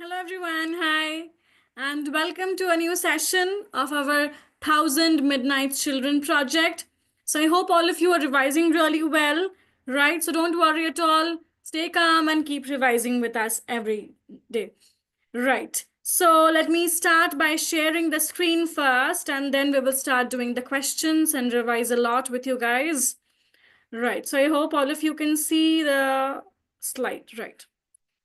Hello everyone, hi, and welcome to a new session of our 1000 Midnight Children project. So I hope all of you are revising really well, right? So don't worry at all. Stay calm and keep revising with us every day. Right. So let me start by sharing the screen first, and then we will start doing the questions and revise a lot with you guys. Right. So I hope all of you can see the slide, right?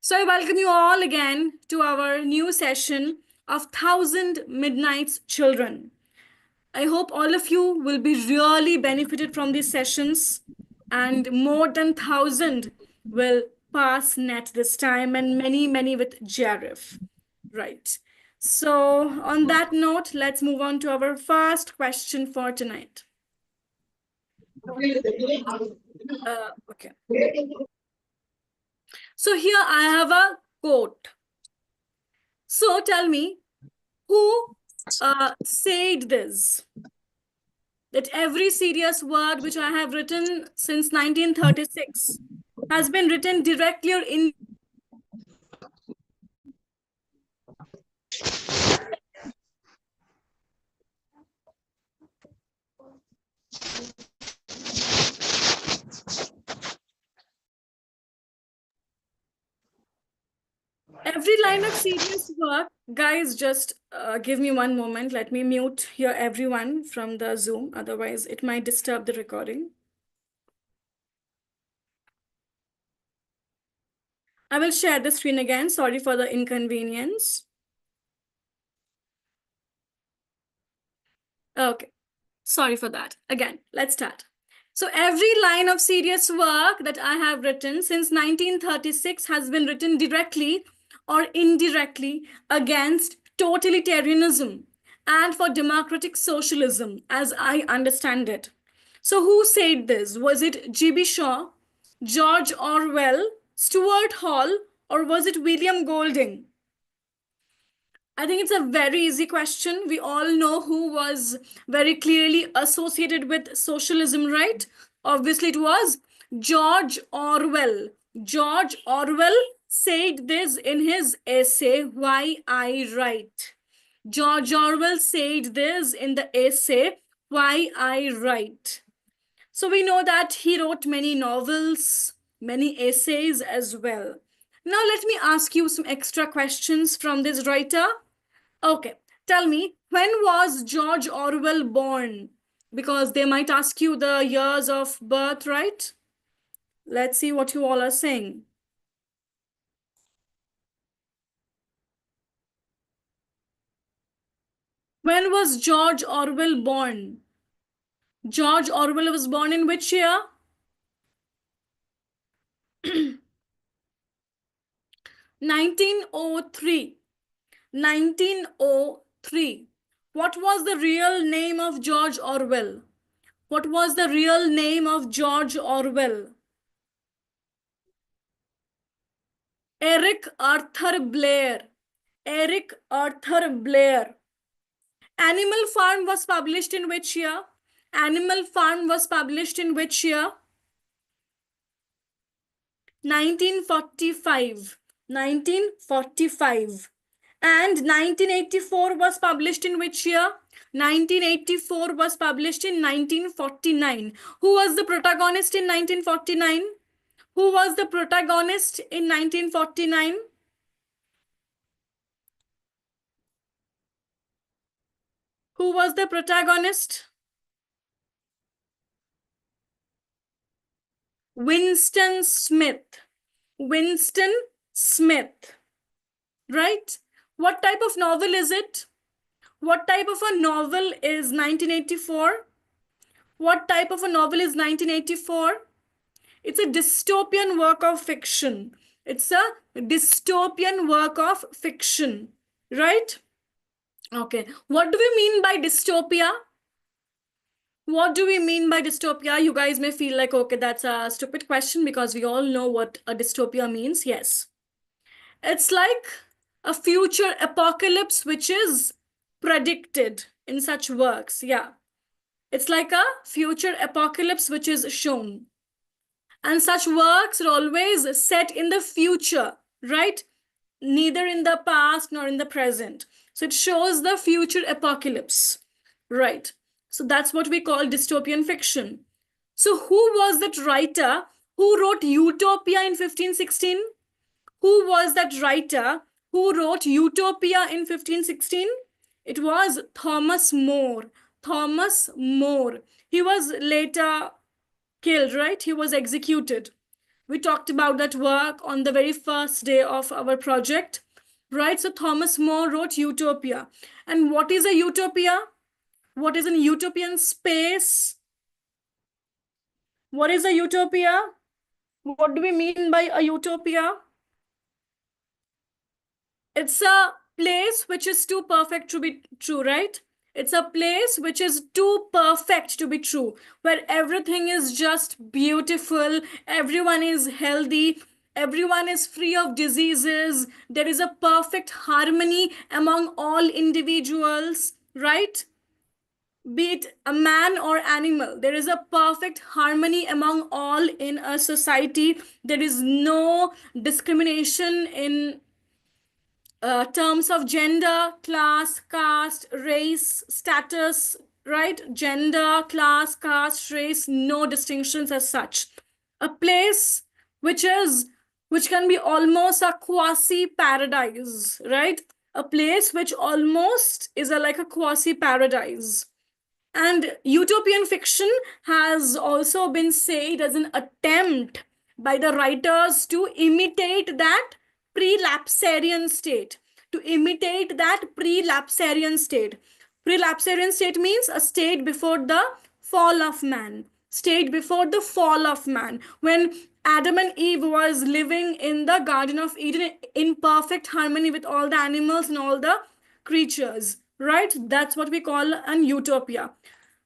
So I welcome you all again to our new session of 1000 Midnights Children. I hope all of you will be really benefited from these sessions, and more than 1000 will pass net this time, and many with JRF. Right. So on that note, let's move on to our first question for tonight. Okay. So here I have a quote. So tell me, who said this? That every serious word which I have written since 1936 has been written directly or in. Every line of serious work, guys, just give me one moment. Let me mute here everyone from the Zoom. Otherwise, it might disturb the recording. I will share the screen again. Sorry for the inconvenience. Okay. Sorry for that. Again, let's start. So every line of serious work that I have written since 1936 has been written directly or indirectly against totalitarianism and for democratic socialism, as I understand it. So who said this? Was it G.B. Shaw, George Orwell, Stuart Hall, or was it William Golding? I think it's a very easy question. We all know who was very clearly associated with socialism, right? Obviously, it was George Orwell. George Orwell said this in his essay, Why I Write. George Orwell said this in the essay, Why I Write. So we know that he wrote many novels, many essays as well. Now, let me ask you some extra questions from this writer. Okay, tell me, when was George Orwell born? Because they might ask you the years of birth, right? Let's see what you all are saying. When was George Orwell born? George Orwell was born in which year? 1903. 1903. What was the real name of George Orwell? What was the real name of George Orwell? Eric Arthur Blair. Eric Arthur Blair. Animal Farm was published in which year? Animal Farm was published in which year? 1945. 1945. And 1984 was published in which year? 1984 was published in 1949. Who was the protagonist in 1949? Who was the protagonist in 1949? Who was the protagonist? Winston Smith. Winston Smith. Right? What type of novel is it? What type of a novel is 1984? What type of a novel is 1984? It's a dystopian work of fiction. It's a dystopian work of fiction. Right? Okay. What do we mean by dystopia? What do we mean by dystopia? You guys may feel like, okay, that's a stupid question because we all know what a dystopia means. Yes. It's like a future apocalypse which is predicted in such works. Yeah. It's like a future apocalypse which is shown. And such works are always set in the future, right? neither in the past nor in the present. So it shows the future apocalypse, right? So that's what we call dystopian fiction. So who was that writer who wrote Utopia in 1516? Who was that writer who wrote Utopia in 1516? It was Thomas More. Thomas More. He was later killed, right? He was executed. We talked about that work on the very first day of our project, right? So Thomas More wrote Utopia. And what is a utopia? What is an utopian space? What is a utopia? What do we mean by a utopia? It's a place which is too perfect to be true, right? It's a place which is too perfect to be true, where everything is just beautiful, everyone is healthy, everyone is free of diseases, there is a perfect harmony among all individuals, right? Be it a man or animal, there is a perfect harmony among all in a society. There is no discrimination in terms of gender, class, caste, race, status, right? Gender, class, caste, race, no distinctions as such. A place which is which can be almost a quasi paradise, right? A place which almost is like a quasi paradise. And utopian fiction has also been said as an attempt by the writers to imitate that pre-lapsarian state. To imitate that pre-lapsarian state. Pre-lapsarian state means a state before the fall of man. State before the fall of man. When Adam and Eve was living in the Garden of Eden in perfect harmony with all the animals and all the creatures, right? That's what we call an utopia.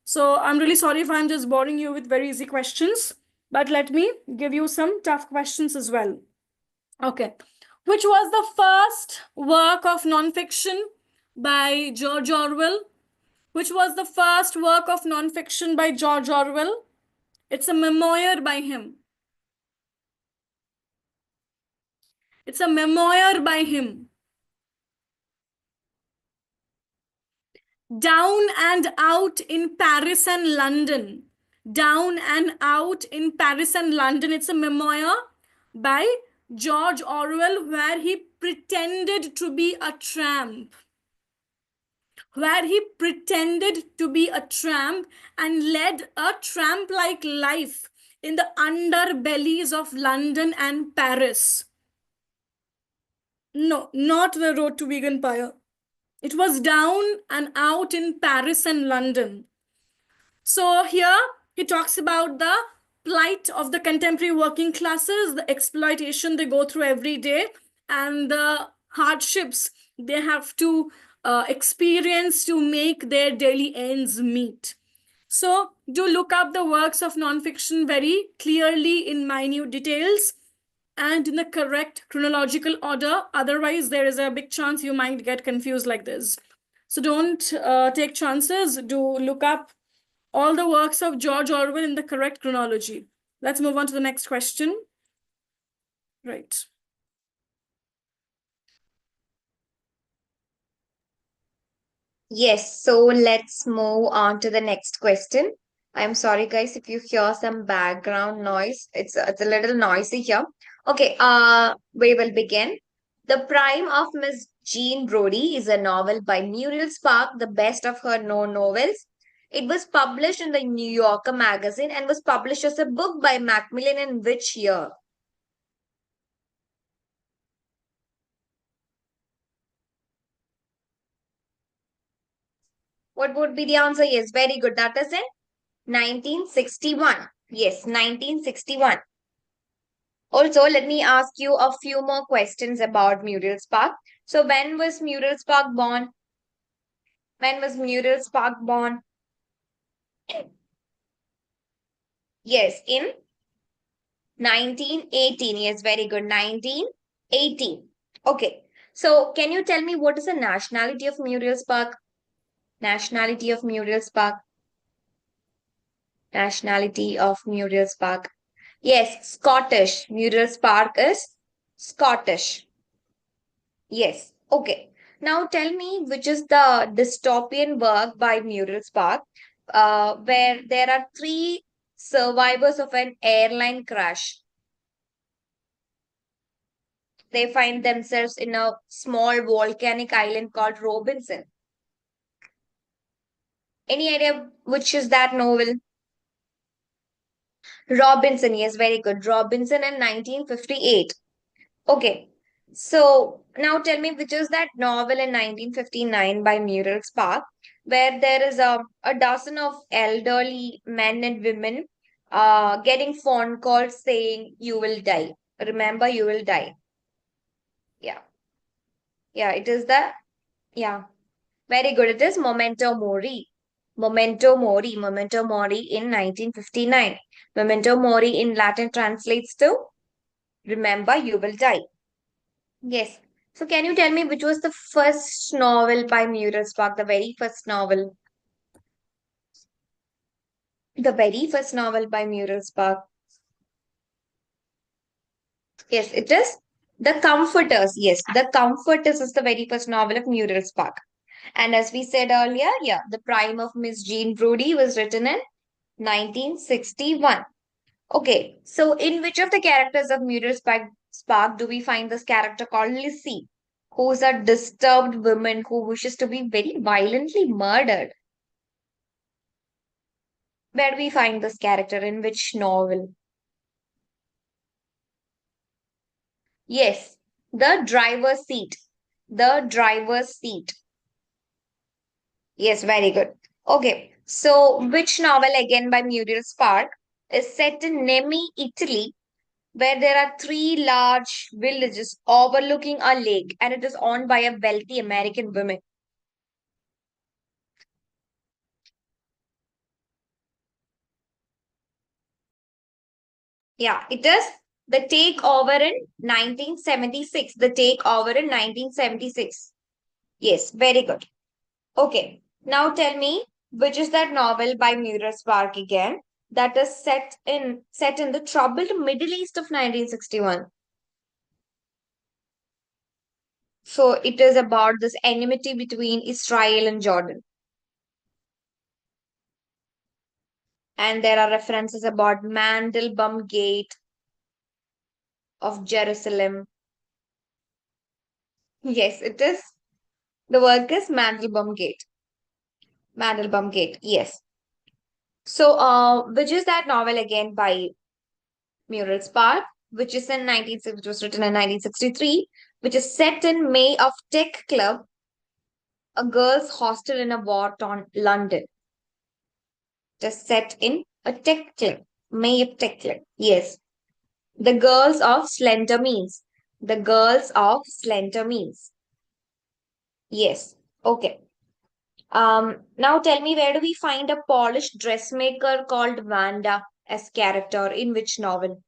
So I'm really sorry if I'm just boring you with very easy questions, but let me give you some tough questions as well. Okay. Which was the first work of nonfiction by George Orwell? Which was the first work of nonfiction by George Orwell? It's a memoir by him. It's a memoir by him. Down and Out in Paris and London. Down and Out in Paris and London. It's a memoir by George Orwell where he pretended to be a tramp. Where he pretended to be a tramp and led a tramp-like life in the underbellies of London and Paris. No, not The Road to Vegan Pyre. It was Down and Out in Paris and London. So here he talks about the plight of the contemporary working classes, the exploitation they go through every day, and the hardships they have to experience to make their daily ends meet. So do look up the works of nonfiction very clearly in minute details and in the correct chronological order. Otherwise, there is a big chance you might get confused like this. So don't take chances. Do look up all the works of George Orwell in the correct chronology. Let's move on to the next question. Right. Yes, so let's move on to the next question. I'm sorry, guys, if you hear some background noise. It's a little noisy here. Okay, we will begin. The Prime of Miss Jean Brodie is a novel by Muriel Spark, the best of her known novels. It was published in the New Yorker magazine and was published as a book by Macmillan in which year? What would be the answer? Yes, very good. That is in 1961. Yes, 1961. Also, let me ask you a few more questions about Muriel Spark. So, when was Muriel Spark born? When was Muriel Spark born? Yes, in 1918. Yes, very good. 1918. Okay. So, can you tell me what is the nationality of Muriel Spark? Nationality of Muriel Spark. Nationality of Muriel Spark. Yes, Scottish. Muriel Spark is Scottish. Yes. Okay. Now tell me which is the dystopian work by Muriel Spark, where there are three survivors of an airline crash. They find themselves in a small volcanic island called Robinson. Any idea which is that novel? Robinson, yes, very good. Robinson in 1958. Okay. So now tell me which is that novel in 1959 by Muriel Spark, where there is a dozen of elderly men and women getting phone calls saying you will die. Remember, you will die. Yeah. Yeah, it is the, yeah, very good. It is Memento Mori. Memento Mori in 1959. Memento Mori in Latin translates to remember, you will die. Yes. So can you tell me which was the first novel by Muriel Spark, the very first novel? The very first novel by Muriel Spark. Yes, it is The Comforters. Yes, The Comforters is the very first novel of Muriel Spark. And as we said earlier, yeah, The Prime of Miss Jean Brodie was written in 1961. Okay, so in which of the characters of Spark do we find this character called Lissy, who's a disturbed woman who wishes to be very violently murdered? Where do we find this character in which novel? Yes, The Driver's Seat. The Driver's Seat. Yes, very good. Okay, so which novel again by Muriel Spark is set in Nemi, Italy, where there are three large villages overlooking a lake and it is owned by a wealthy American woman? Yeah, it is The Takeover in 1976. The Takeover in 1976. Yes, very good. Okay, now tell me which is that novel by Muriel Spark again that is set in the troubled Middle East of 1961. So it is about this enmity between Israel and Jordan. And there are references about Mandelbaum Gate of Jerusalem. Yes, it is. The work is Mandelbaum Gate. Mandelbaum Gate. Yes. So, which is that novel again by Muriel Spark, which is in 19, which was written in 1963, which is set in May of Tech Club, a girls' hostel in a war-torn London. Just set in a tech club, May of Tech Club. Yes. The Girls of Slender Means. The Girls of Slender Means. Yes. Okay. Now tell me, where do we find a polished dressmaker called Wanda as character in which novel?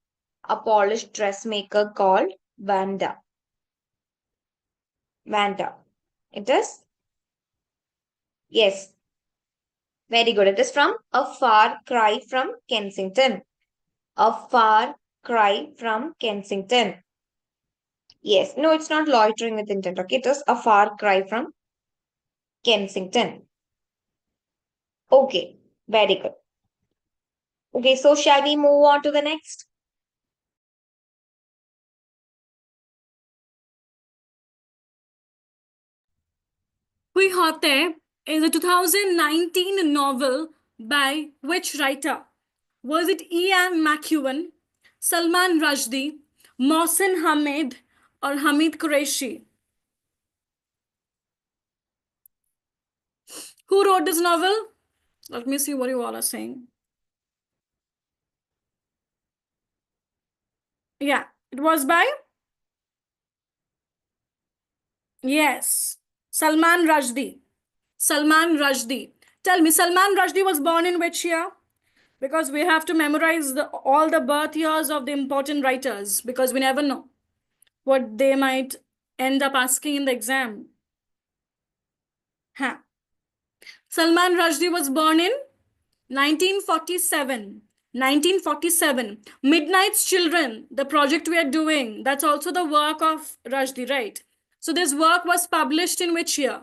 A polished dressmaker called Wanda. Wanda. It is? Yes. Very good. It is from A Far Cry from Kensington. A Far Cry from Kensington. Yes. No, it's not loitering with intent. Okay. It is A Far Cry from Kensington. Okay. Very good. Okay. So shall we move on to the next? Hui Hote is a 2019 novel by which writer? Was it E.M. McEwan, Salman Rushdie, Mohsin Hamid, or Hamid Qureshi? Who wrote this novel? Let me see what you all are saying. Yeah, it was by, yes, Salman Rushdie. Salman Rushdie. Tell me, Salman Rushdie was born in which year? Because we have to memorize all the birth years of the important writers because we never know what they might end up asking in the exam. Huh. Salman Rushdie was born in 1947. 1947. Midnight's Children, the project we are doing, that's also the work of Rushdie, right? So this work was published in which year?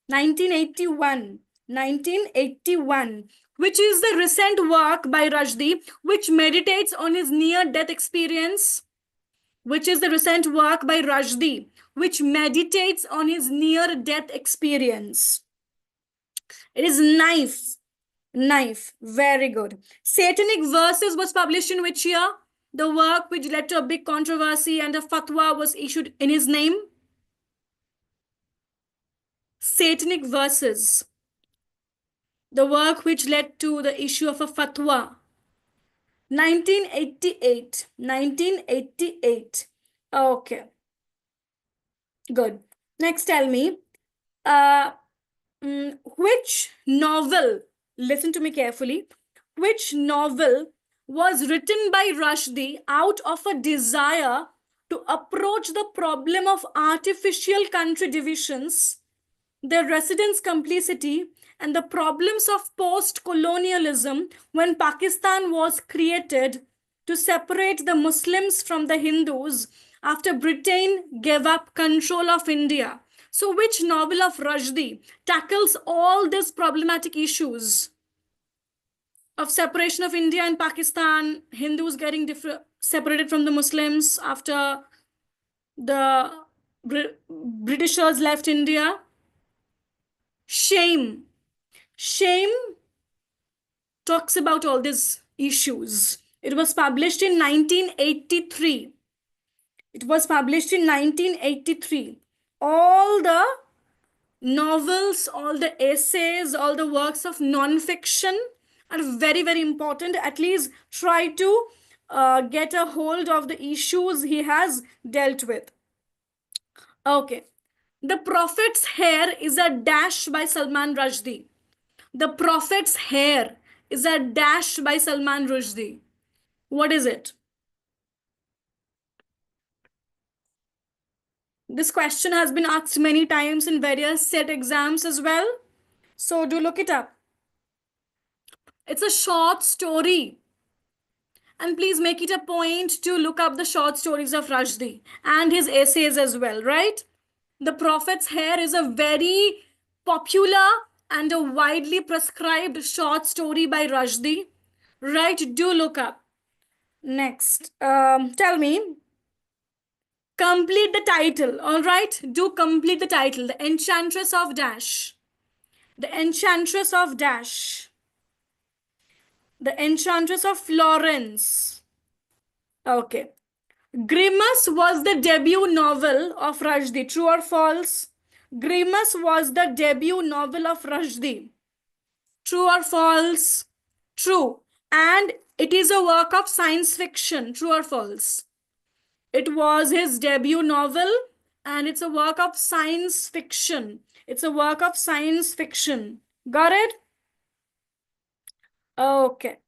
1981. 1981. Which is the recent work by Rushdie which meditates on his near-death experience? Which is the recent work by Rushdie which meditates on his near-death experience? It is Knife. Knife. Very good. Satanic Verses was published in which year? The work which led to a big controversy and a fatwa was issued in his name? Satanic Verses. The work which led to the issue of a fatwa. 1988. 1988. Okay. Good. Next, tell me, uh, which novel, listen to me carefully, which novel was written by Rushdie out of a desire to approach the problem of artificial country divisions, their residence complicity, and the problems of post-colonialism when Pakistan was created to separate the Muslims from the Hindus after Britain gave up control of India. So which novel of Rushdie tackles all these problematic issues of separation of India and Pakistan, Hindus getting separated from the Muslims after the Britishers left India? Shame. Shame talks about all these issues. It was published in 1983. It was published in 1983. All the novels, all the essays, all the works of non-fiction are very, very important. At least try to get a hold of the issues he has dealt with. Okay. The Prophet's Hair is a dash by Salman Rushdie. The Prophet's Hair is a dash by Salman Rushdie. What is it? This question has been asked many times in various set exams as well. So do look it up. It's a short story. And please make it a point to look up the short stories of Rushdie and his essays as well, right? The Prophet's Hair is a very popular and a widely prescribed short story by Rushdie. Right, do look up. Next, tell me, complete the title. All right, do complete the title. The Enchantress of Dash. The Enchantress of Dash. The Enchantress of Florence. Okay. Grimace was the debut novel of Rushdie. True or false? Grimace was the debut novel of Rushdie. True or false? True. And it is a work of science fiction. True or false? It was his debut novel and it's a work of science fiction. It's a work of science fiction. Got it? Okay.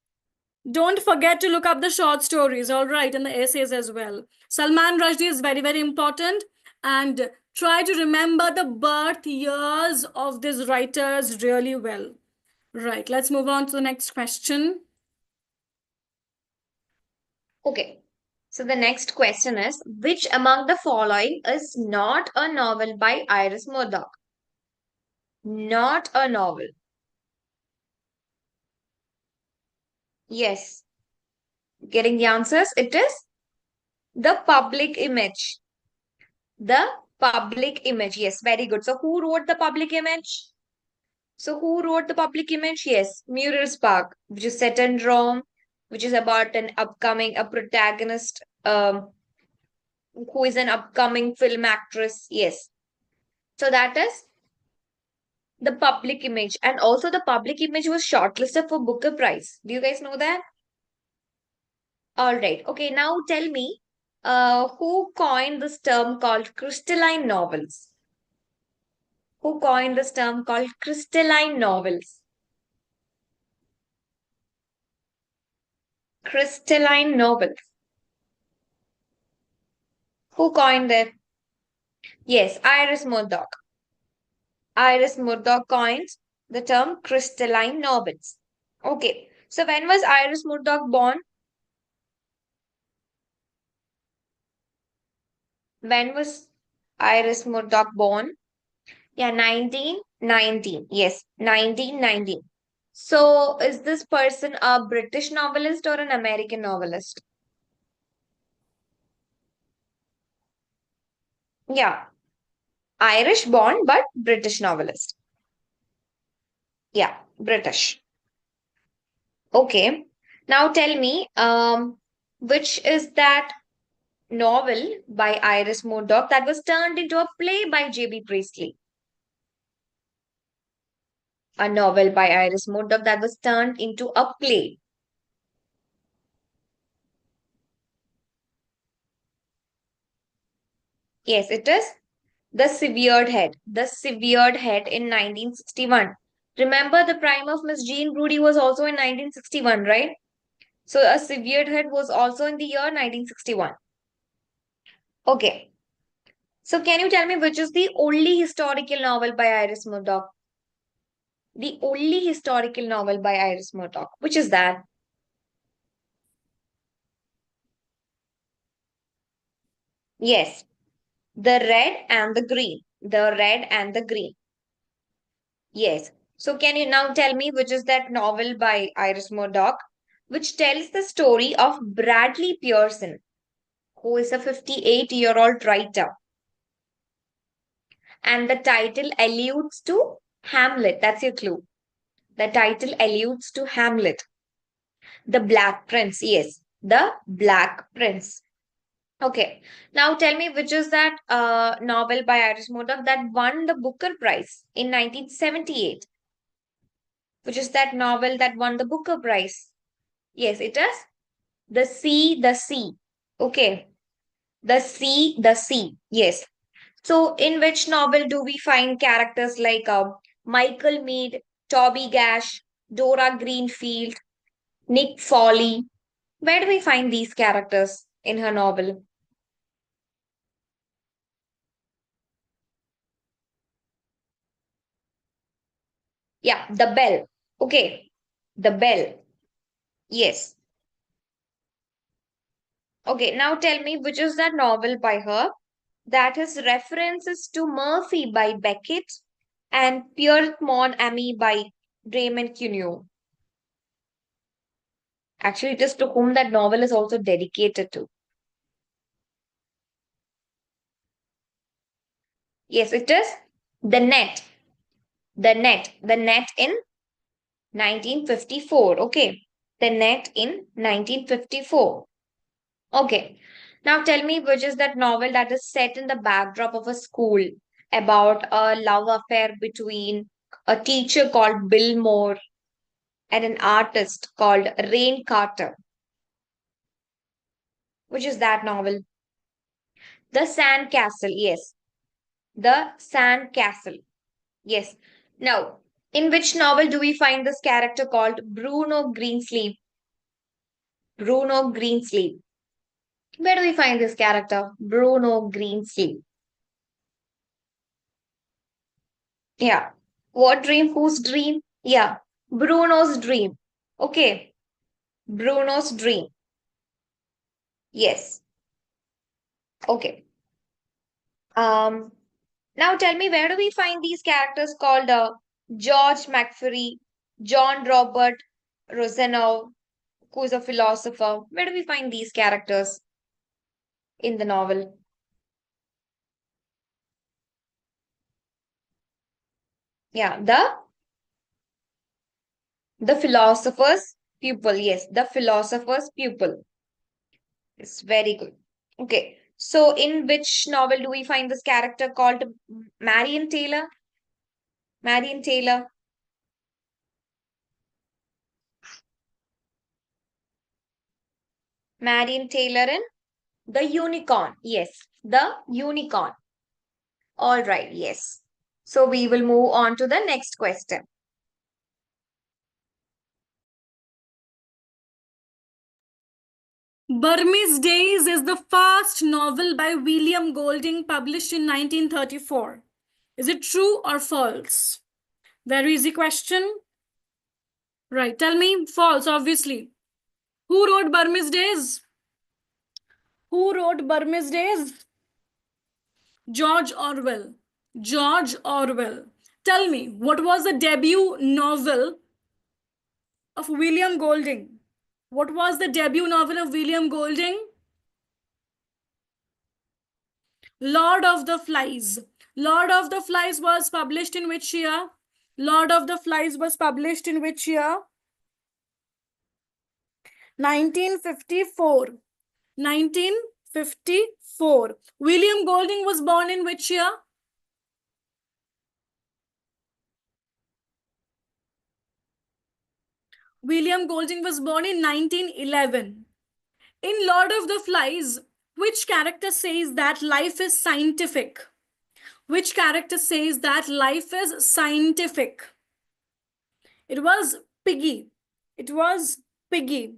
Don't forget to look up the short stories, all right, and the essays as well. Salman Rushdie is very, very important. And try to remember the birth years of these writers really well. Right, let's move on to the next question. Okay. So the next question is, which among the following is not a novel by Iris Murdoch? Not a novel. Yes. Getting the answers, it is The Public Image. The Public Image. Yes, very good. So who wrote The Public Image? So who wrote The Public Image? Yes, Muriel Spark, which is set in Rome, which is about a protagonist who is an upcoming film actress. Yes. So that is The Public Image. And also The Public Image was shortlisted for Booker Prize. Do you guys know that? All right. Okay, now tell me, who coined this term called crystalline novels? Who coined this term called crystalline novels? Crystalline novels. Who coined it? Yes, Iris Murdoch. Iris Murdoch coined the term crystalline novels. Okay, so when was Iris Murdoch born? When was Iris Murdoch born? Yeah, 1919. Yes, 1919. So, is this person a British novelist or an American novelist? Yeah, Irish born but British novelist. Yeah, British. Okay. Now tell me, which is that novel by Iris Murdoch that was turned into a play by J.B. Priestley? A novel by Iris Murdoch that was turned into a play. Yes, it is The Severed Head. The Severed Head in 1961. Remember, the prime of Miss Jean Brodie was also in 1961, right? So, A Severed Head was also in the year 1961. Okay. So, can you tell me which is the only historical novel by Iris Murdoch? The only historical novel by Iris Murdoch. Which is that? Yes. The Red and the Green. The Red and the Green. Yes. So, can you now tell me which is that novel by Iris Murdoch, which tells the story of Bradley Pearson, who is a 58-year-old writer, and the title alludes to Hamlet. That's your clue. The title alludes to Hamlet. The Black Prince. Yes, the Black Prince. Okay. Now tell me which is that novel by Iris Murdoch that won the Booker Prize in 1978? Which is that novel that won the Booker Prize? Yes, it is The Sea, the Sea. Okay. The Sea, the Sea. Yes. So, in which novel do we find characters like Michael Mead, Toby Gash, Dora Greenfield, Nick Foley? Where do we find these characters in her novel? Yeah, The Bell. Okay. The Bell. Yes. Okay, now tell me which is that novel by her that has references to Murphy by Beckett and Pierre Mon Ami by Raymond Queneau. Actually, it is to whom that novel is also dedicated to. Yes, it is The Net. The Net. The Net in 1954. Okay. The Net in 1954. Okay. Now tell me which is that novel that is set in the backdrop of a school about a love affair between a teacher called Bill Moore and an artist called Rain Carter. Which is that novel? The Sand Castle. Yes. The Sand Castle. Yes. Now, in which novel do we find this character called Bruno Greensleeve? Bruno Greensleeve. Where do we find this character? Bruno Greensleeve. Yeah. What dream? Whose dream? Yeah. Bruno's dream. Okay. Bruno's dream. Yes. Okay. Um. Now tell me, where do we find these characters called George McFerry, John Robert Rosenau, who is a philosopher? Where do we find these characters in the novel? Yeah, the philosopher's pupil. Yes, the philosopher's pupil. It's very good. Okay. So, in which novel do we find this character called Marion Taylor? Marion Taylor. Marion Taylor in The Unicorn. Yes, The Unicorn. All right. Yes. So, we will move on to the next question. Burmese Days is the first novel by William Golding published in 1934. Is it true or false? Very easy question. Right. Tell me false, obviously. Who wrote Burmese Days? Who wrote Burmese Days? George Orwell. George Orwell. Tell me, what was the debut novel of William Golding? What was the debut novel of William Golding? Lord of the Flies. Lord of the Flies was published in which year? Lord of the Flies was published in which year? 1954. 1954. William Golding was born in which year? William Golding was born in 1911. In Lord of the Flies, which character says that life is scientific? Which character says that life is scientific? It was Piggy. It was Piggy.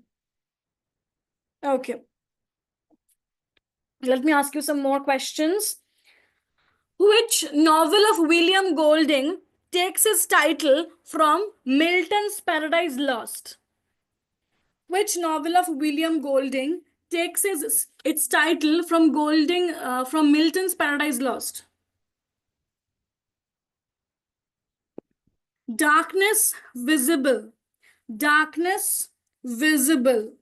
Okay. Let me ask you some more questions. Which novel of William Golding takes its title from Milton's Paradise Lost? Which novel of William Golding takes its title from from Milton's Paradise Lost? Darkness Visible. Darkness Visible.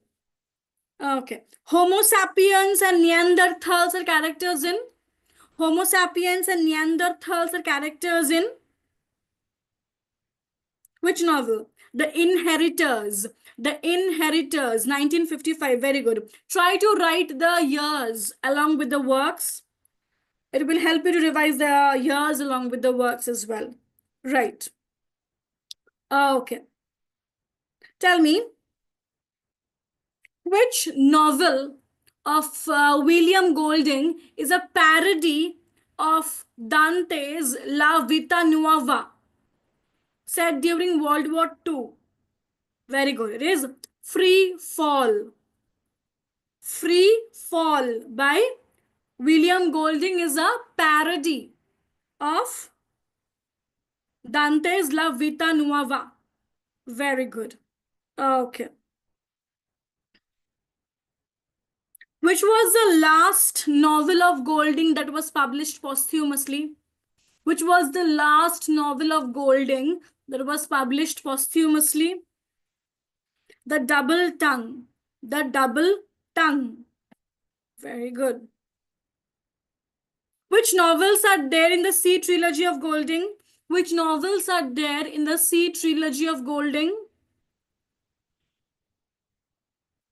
Okay. Homo sapiens and Neanderthals are characters in? Homo sapiens and Neanderthals are characters in which novel? The Inheritors. The Inheritors, 1955. Very good. Try to write the years along with the works. It will help you to revise the years along with the works as well. Right. Okay. Tell me, which novel of William Golding is a parody of Dante's La Vita Nuova, set during World War II? Very good. It is Free Fall. Free Fall by William Golding is a parody of Dante's La Vita Nuova. Very good. Okay. Which was the last novel of Golding that was published posthumously? Which was the last novel of Golding that was published posthumously? The Double Tongue. The Double Tongue. Very good. Which novels are there in the C trilogy of Golding? Which novels are there in the C trilogy of Golding?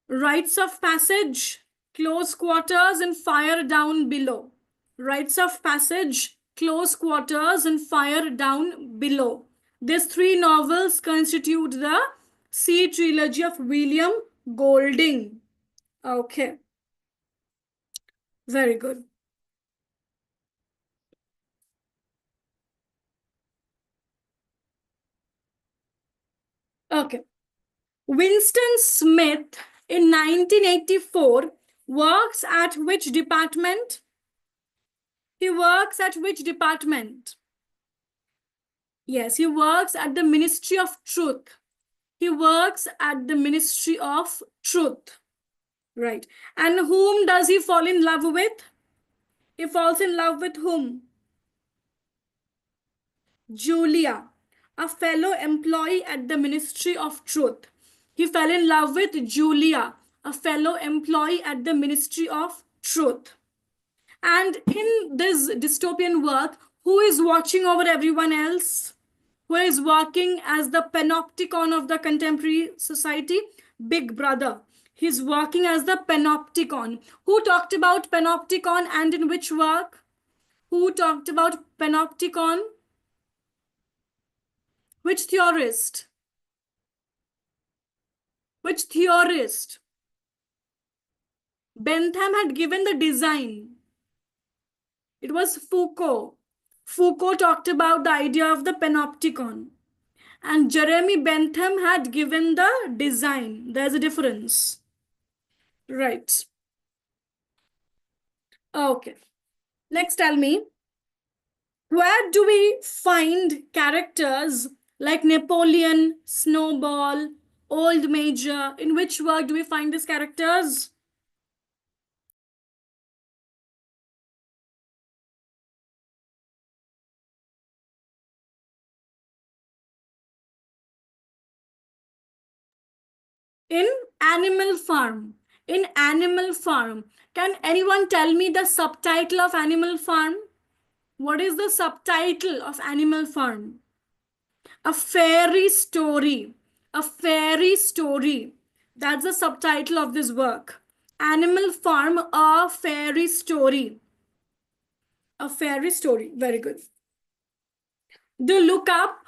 Rites of Passage, Close Quarters, and Fire Down Below. Rites of Passage, Close Quarters, and Fire Down Below. These three novels constitute the C trilogy of William Golding. Okay. Very good. Okay. Winston Smith in 1984 works at which department? He works at which department? Yes, he works at the Ministry of Truth. He works at the Ministry of Truth. Right. And whom does he fall in love with? He falls in love with whom? Julia, a fellow employee at the Ministry of Truth. He fell in love with Julia, a fellow employee at the Ministry of Truth. And in this dystopian work, who is watching over everyone else? Who is working as the panopticon of the contemporary society? Big Brother. He's working as the panopticon. Who talked about panopticon and in which work? Who talked about panopticon? Which theorist? Which theorist? Bentham had given the design. It was Foucault. Foucault talked about the idea of the panopticon. And Jeremy Bentham had given the design. There's a difference. Right. Okay. Next, tell me, where do we find characters like Napoleon, Snowball, Old Major? In which work do we find these characters? In Animal Farm. In Animal Farm. Can anyone tell me the subtitle of Animal Farm? What is the subtitle of Animal Farm? A fairy story. A fairy story. That's the subtitle of this work. Animal Farm, a fairy story. A fairy story. Very good. Do look up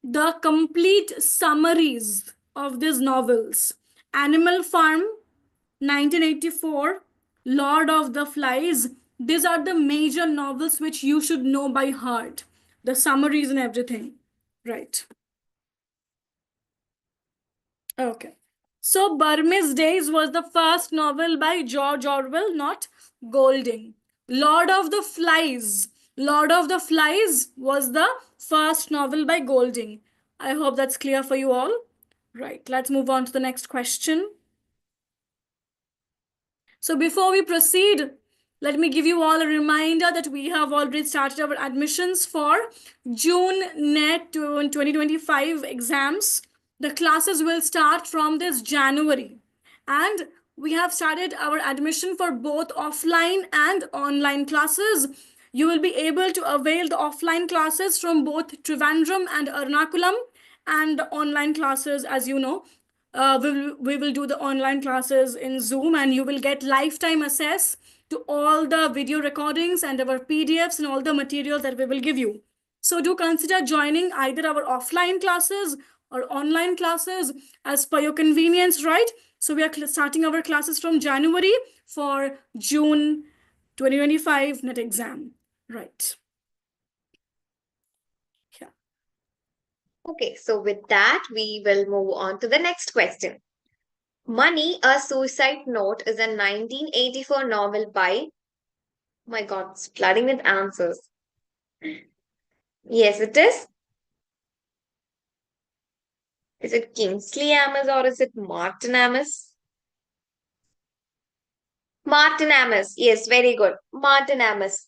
the complete summaries of these novels. Animal Farm, 1984, Lord of the Flies. These are the major novels which you should know by heart. The summaries and everything. Right. Okay. So Burmese Days was the first novel by George Orwell, not Golding. Lord of the Flies. Lord of the Flies was the first novel by Golding. I hope that's clear for you all. Right, let's move on to the next question. So before we proceed, let me give you all a reminder that we have already started our admissions for June NET 2025 exams. The classes will start from this January. And we have started our admission for both offline and online classes. You will be able to avail the offline classes from both Trivandrum and Ernakulam, and the online classes, as you know, we will do the online classes in Zoom, and you will get lifetime access to all the video recordings and our PDFs and all the materials that we will give you. So do consider joining either our offline classes or online classes as per your convenience, right? So we are starting our classes from January for June 2025 net exam, right? Yeah. Okay, so with that, we will move on to the next question. Money, a Suicide Note is a 1984 novel by, my God, it's flooding with answers. Yes, it is. Is it Kingsley Amis or is it Martin Amis? Martin Amis. Yes, very good. Martin Amis.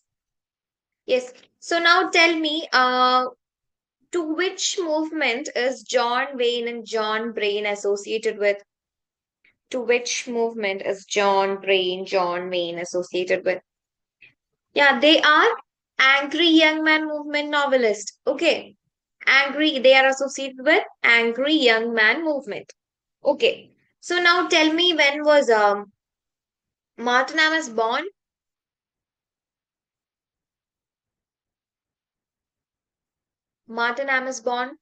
Yes. So now tell me, to which movement is John Wayne and John Brain associated with? To which movement is John Wayne associated with? Yeah, they are angry young man movement novelist. Okay. Angry, they are associated with angry young man movement. Okay. So now tell me, when was Martin Amis born? Martin Amis born?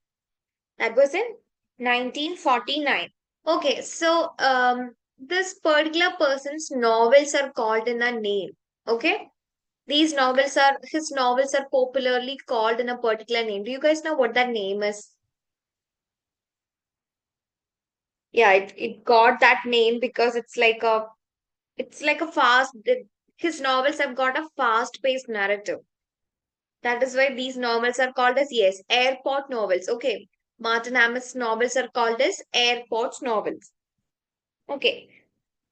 That was in 1949. Okay, so this particular person's novels are called in a name. Okay, his novels are popularly called in a particular name. Do you guys know what that name is? Yeah, it got that name because it's like a his novels have got a fast-paced narrative. That is why these novels are called as, yes, airport novels. Okay, Martin Amis novels are called as airport novels. Okay.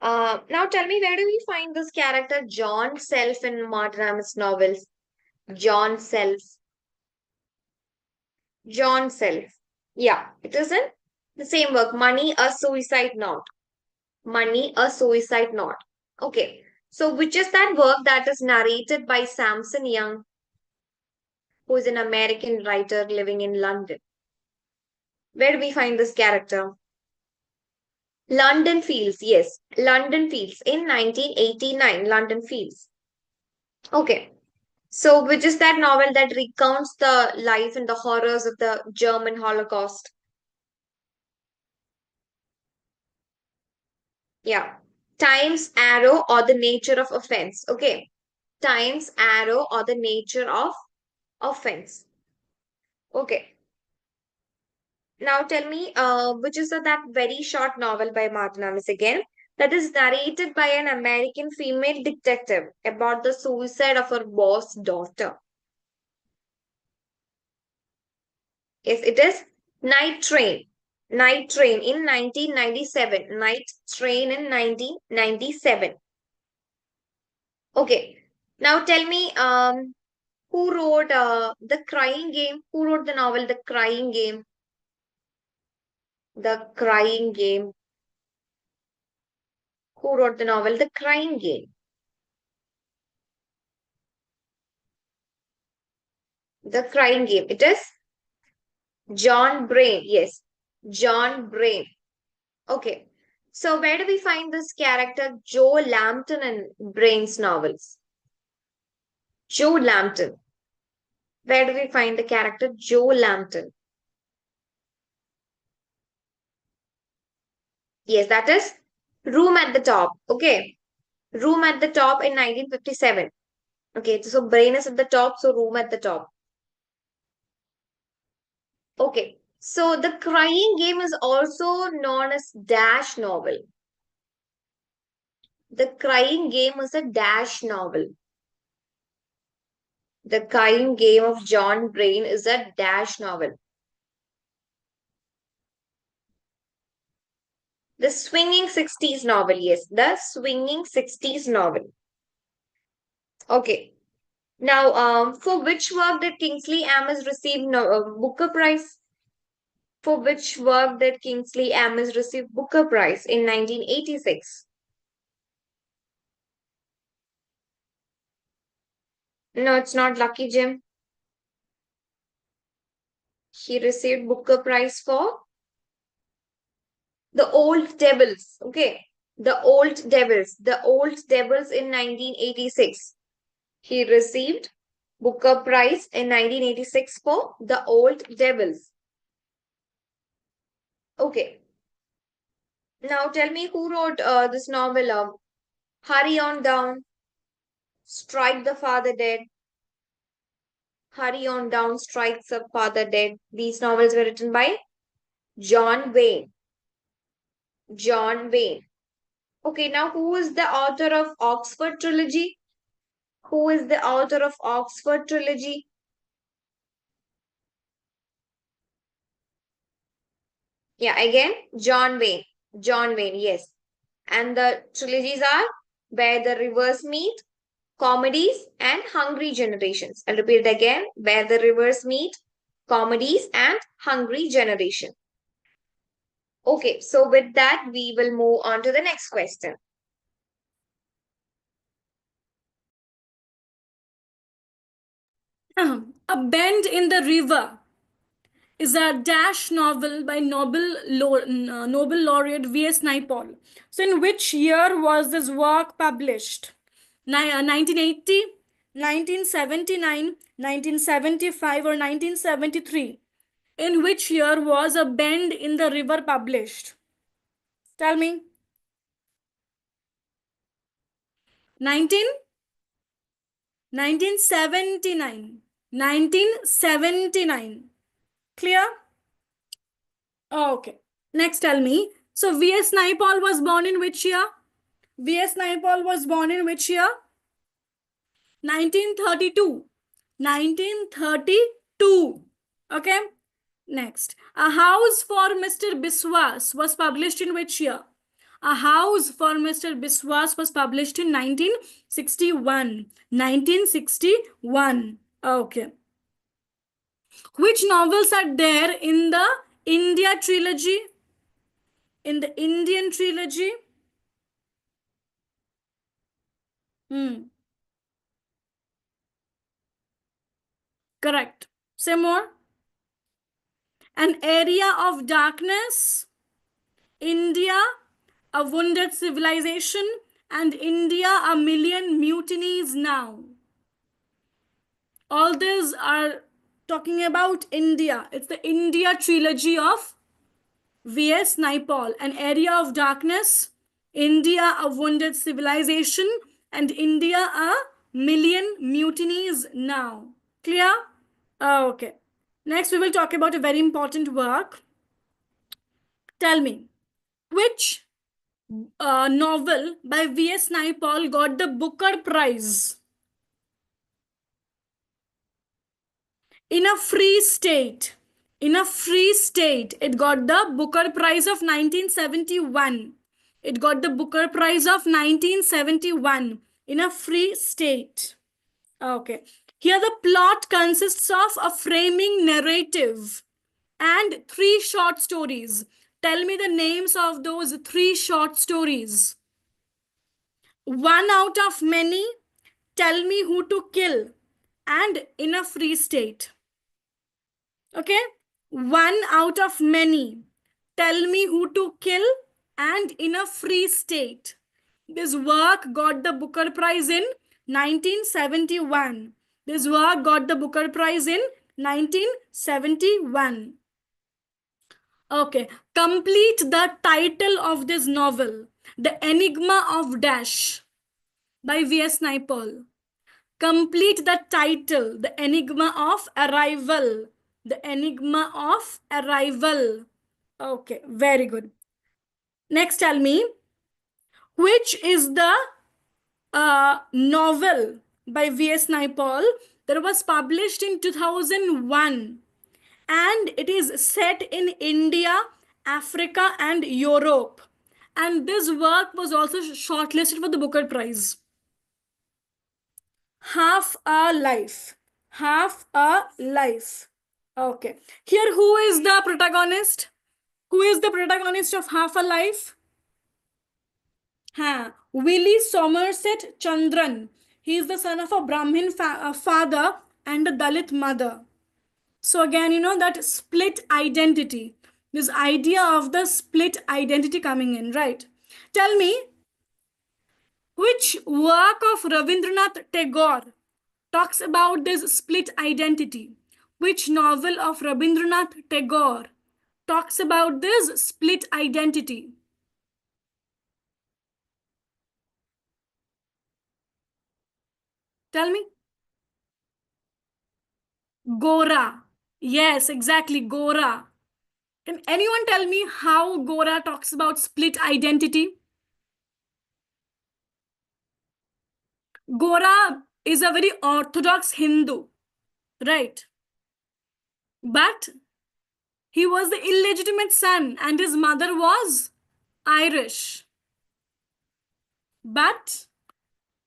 Now tell me, where do we find this character John Self in Martin Amis novels? John Self. John Self. Yeah, it is in the same work. Money, a Suicide Note. Money, a Suicide Note. Okay. So which is that work that is narrated by Samson Young, who is an American writer living in London? Where do we find this character? London Fields. Yes, London Fields in 1989. London Fields. Okay. So, which is that novel that recounts the life and the horrors of the German Holocaust? Yeah. Times Arrow or the Nature of Offense. Okay. Times Arrow or the Nature of Offense. Okay. Now tell me, which is that very short novel by Martin Amis again, that is narrated by an American female detective about the suicide of her boss' daughter. Yes, it is Night Train. Night Train in 1997. Night Train in 1997. Okay. Now tell me, who wrote The Crying Game? Who wrote the novel The Crying Game? The Crying Game. Who wrote the novel The Crying Game? The Crying Game. It is John Brain. Yes, John Brain. Okay. So where do we find this character Joe Lambton in Brain's novels? Joe Lambton. Where do we find the character Joe Lambton? Yes, that is Room at the Top. Okay. Room at the Top in 1957. Okay, so Brain is at the top, so Room at the Top. Okay. So The Crying Game is also known as dash novel. The Crying Game is a dash novel. The Crying Game of John Brain is a dash novel. The Swinging 60s novel, yes, the Swinging 60s novel. Okay. Now, for which work did Kingsley Amis receive Booker Prize? For which work did Kingsley Amis receive Booker Prize in 1986? No, it's not Lucky Jim. He received Booker Prize for The Old Devils. Okay. The Old Devils. The Old Devils in 1986. He received Booker Prize in 1986 for The Old Devils. Okay. Now tell me who wrote this novel, Hurry On Down, Strike the Father Dead, Hurry On Down, Strike the Father Dead. These novels were written by John Wayne. John Wayne. Okay, now who is the author of Oxford Trilogy? Who is the author of Oxford Trilogy? Yeah, again, John Wayne. John Wayne, yes. And the trilogies are Where the Rivers Meet, Comedies, and Hungry Generations. I'll repeat it again. Where the Rivers Meet, Comedies, and Hungry Generation. Okay, so with that, we will move on to the next question. A Bend in the River is a dash novel by Nobel laureate V.S. Naipaul. So, in which year was this work published? 1980, 1979, 1975, or 1973? In which year was A Bend in the River published? Tell me. 1979. 1979. Clear? Okay. Next, tell me. So, V.S. Naipaul was born in which year? V.S. Naipaul was born in which year? 1932. 1932. Okay. Next. A House for Mr. Biswas was published in which year? A House for Mr. Biswas was published in 1961. 1961. Okay. Which novels are there in the India trilogy? In the Indian trilogy? Correct. Say more. An Area of Darkness, India, A Wounded Civilization, and India, A Million Mutinies Now. All these are talking about India. It's the India trilogy of V.S. Naipaul. An Area of Darkness, India, A Wounded Civilization, and India, A Million Mutinies Now. Clear? Okay. Next, we will talk about a very important work. Tell me, which novel by V.S. Naipaul got the Booker Prize? In a Free State. In a Free State. It got the Booker Prize of 1971. It got the Booker Prize of 1971. In a Free State. Okay. Here the plot consists of a framing narrative and 3 short stories. Tell me the names of those 3 short stories. One out of many, tell me who to kill, and in a free state. Okay? One out of many, tell me who to kill, and in a free state. This work got the Booker Prize in 1971. This work got the Booker Prize in 1971. Okay, complete the title of this novel, The Enigma of Dash by V.S. Naipaul. Complete the title, The Enigma of Arrival. The Enigma of Arrival. Okay, very good. Next, tell me, which is the novel by V.S. Naipaul that was published in 2001, and it is set in India, Africa, and Europe. And this work was also shortlisted for the Booker Prize. Half a Life. Half a Life. Okay. Here, who is the protagonist? Who is the protagonist of Half a Life? Willie Somerset Chandran. He is the son of a Brahmin father and a Dalit mother. So again, you know that split identity. This idea of the split identity coming in, right? Tell me, which work of Rabindranath Tagore talks about this split identity? Which novel of Rabindranath Tagore talks about this split identity? Tell me. Gora. Yes, exactly. Gora. Can anyone tell me how Gora talks about split identity? Gora is a very orthodox Hindu, right? But he was the illegitimate son and his mother was Irish. But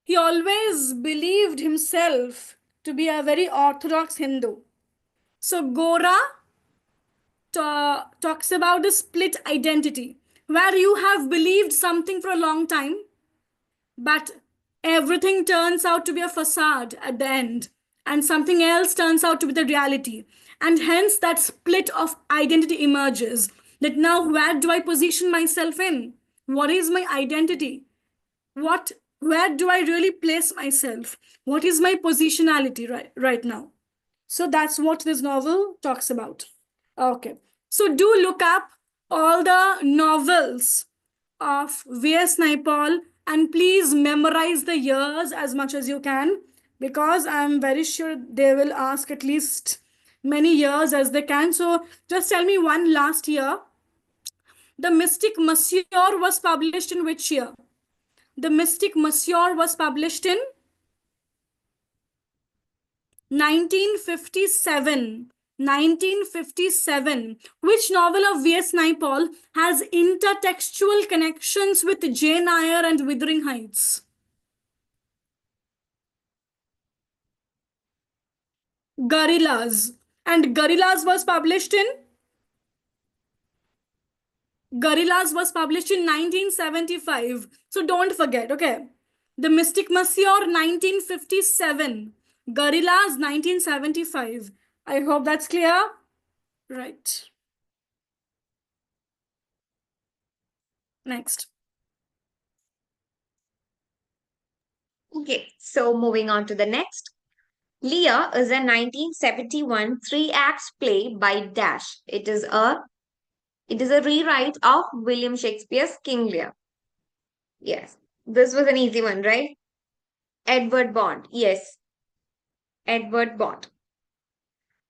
he always believed himself to be a very orthodox Hindu. So Gora talks about the split identity, where you have believed something for a long time, but everything turns out to be a facade at the end, and something else turns out to be the reality. And hence, that split of identity emerges. That now, where do I position myself in? What is my identity? Where do I really place myself? What is my positionality right now? So that's what this novel talks about. Okay. So do look up all the novels of V.S. Naipaul and please memorize the years as much as you can, because I'm very sure they will ask at least many years as they can. So just tell me one last year. The Mystic Monsieur was published in which year? The Mystic Monsieur was published in 1957. 1957. Which novel of V.S. Naipaul has intertextual connections with Jane Eyre and Wuthering Heights? Gorillas. And Gorillas was published in 1975. So don't forget, okay? The Mystic Monsieur 1957. Gorillas 1975. I hope that's clear. Right. Next. Okay, so moving on to the next. Lear is a 1971 three-act play by Dash. It is a rewrite of William Shakespeare's King Lear. Yes, this was an easy one, right? Edward Bond. Yes, Edward Bond.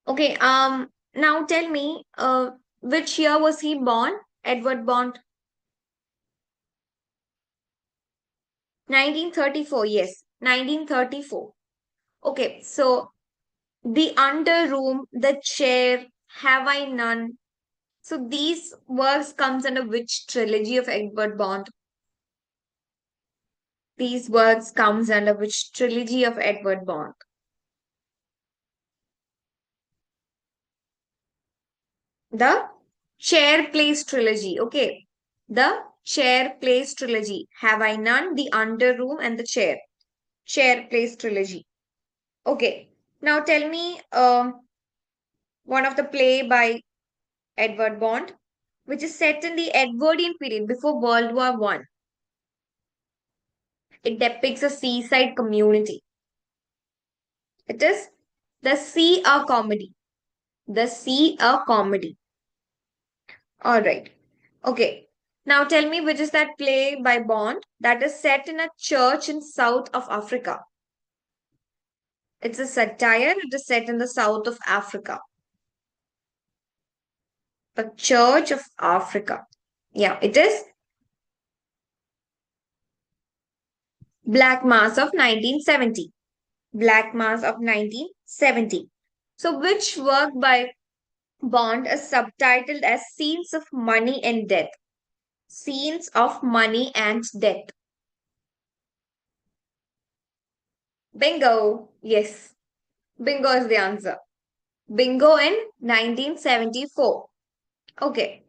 Okay, now tell me, which year was he born? Edward Bond. 1934. Yes, 1934. Okay, so The Under Room, The Chair, Have I None. So these works comes under which trilogy of Edward Bond? These works comes under which trilogy of Edward Bond? The Chair Place trilogy. Okay. The Chair Place trilogy. Have I None, The Under Room, and The Chair. Chair Place trilogy. Okay. Now tell me one of the play by Edward Bond, which is set in the Edwardian period before World War One. It depicts a seaside community. It is The Sea a Comedy. The Sea a Comedy. All right. Okay. Now tell me which is that play by Bond that is set in a church in South of Africa. It's a satire. It is set in the South of Africa. The Church of Africa. Yeah, it is Black Mass of 1970. Black Mass of 1970. So which work by Bond is subtitled as Scenes of Money and Death? Scenes of Money and Death. Bingo. Yes. Bingo is the answer. Bingo in 1974. Okay.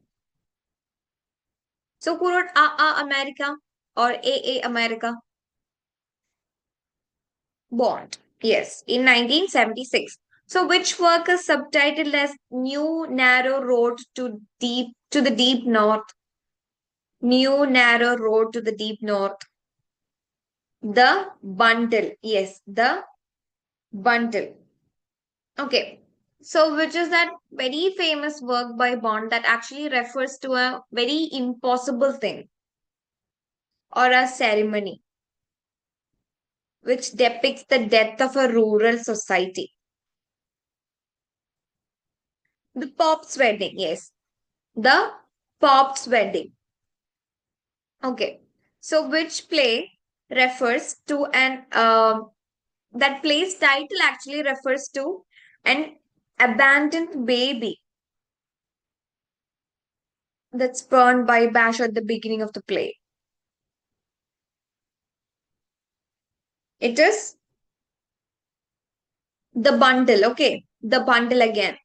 So who wrote America or A America? Bond. Yes, in 1976. So which work is subtitled as New Narrow Road to the Deep North? New Narrow Road to the Deep North. The Bundle. Yes, the Bundle. Okay. So which is that very famous work by Bond that actually refers to a very impossible thing or a ceremony which depicts the death of a rural society. The Pop's Wedding, yes. The Pop's Wedding. Okay. So which play refers to an that play's title actually refers to an abandoned baby that's burned by Bash at the beginning of the play. It is The Bundle. Okay. The Bundle again.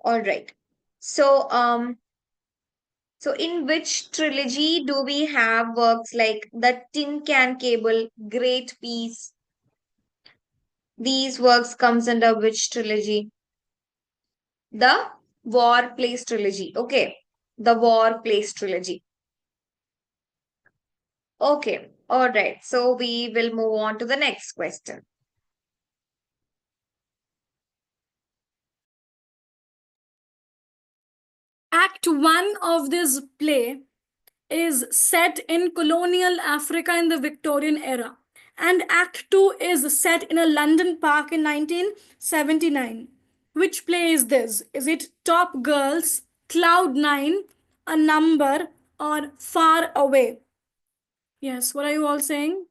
All right. So so in which trilogy do we have works like The Tin Can Cable, Great Peace? These works comes under which trilogy? The War Place trilogy. Okay. The War Place trilogy. Okay. All right. So we will move on to the next question. Act 1 of this play is set in colonial Africa in the Victorian era, and Act 2 is set in a London park in 1979. Which play is this? Is it Top Girls, Cloud 9, A Number, or Far Away? Yes, what are you all saying?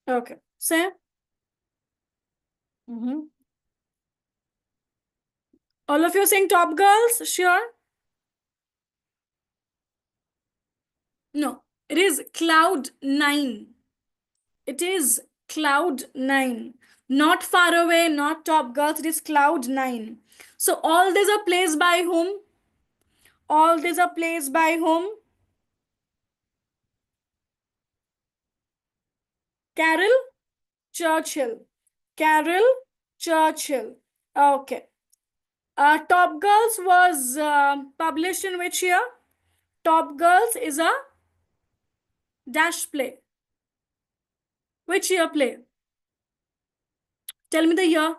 Okay, say. All of you are saying Top Girls? Sure? No, it is Cloud 9. It is Cloud 9. Not Far Away, not Top Girls, it is Cloud 9. So all these are plays by whom? All these are plays by whom? Carol Churchill. Carol Churchill. Okay. Top Girls was published in which year? Top Girls is a dash play. Which year play? Tell me the year.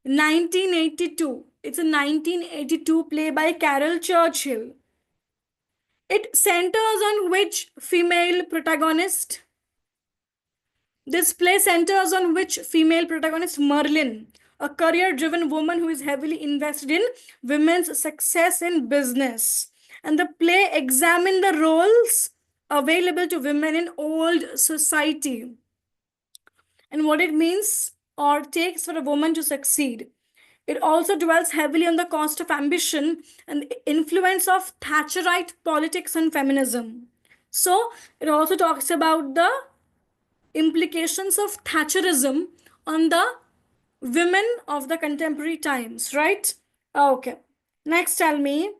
1982. It's a 1982 play by Carol Churchill. It centers on which female protagonist? This play centers on which female protagonist? Merlin, a career-driven woman who is heavily invested in women's success in business. And the play examines the roles available to women in old society and what it means or takes for a woman to succeed. It also dwells heavily on the cost of ambition and the influence of Thatcherite politics and feminism. So, it also talks about the implications of Thatcherism on the women of the contemporary times, right? Okay. Next, tell me.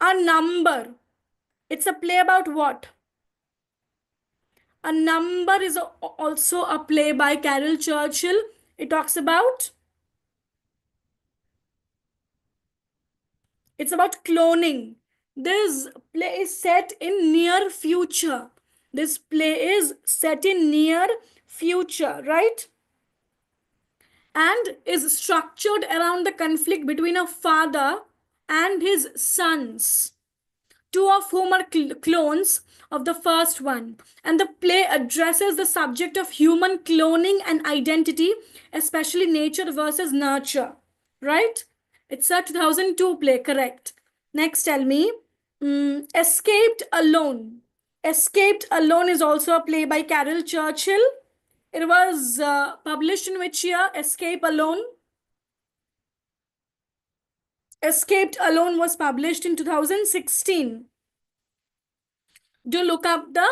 A Number. It's a play about what? A Number is also a play by Carol Churchill. It talks about, it's about cloning. This play is set in near future. This play is set in near future, right? And is structured around the conflict between a father and his sons, two of whom are clones of the first one. And the play addresses the subject of human cloning and identity, especially nature versus nurture. Right? It's a 2002 play, correct. Next, tell me. Escaped Alone. Escaped Alone is also a play by Carol Churchill. It was published in which year? Escape Alone. Escaped Alone was published in 2016. Do look up the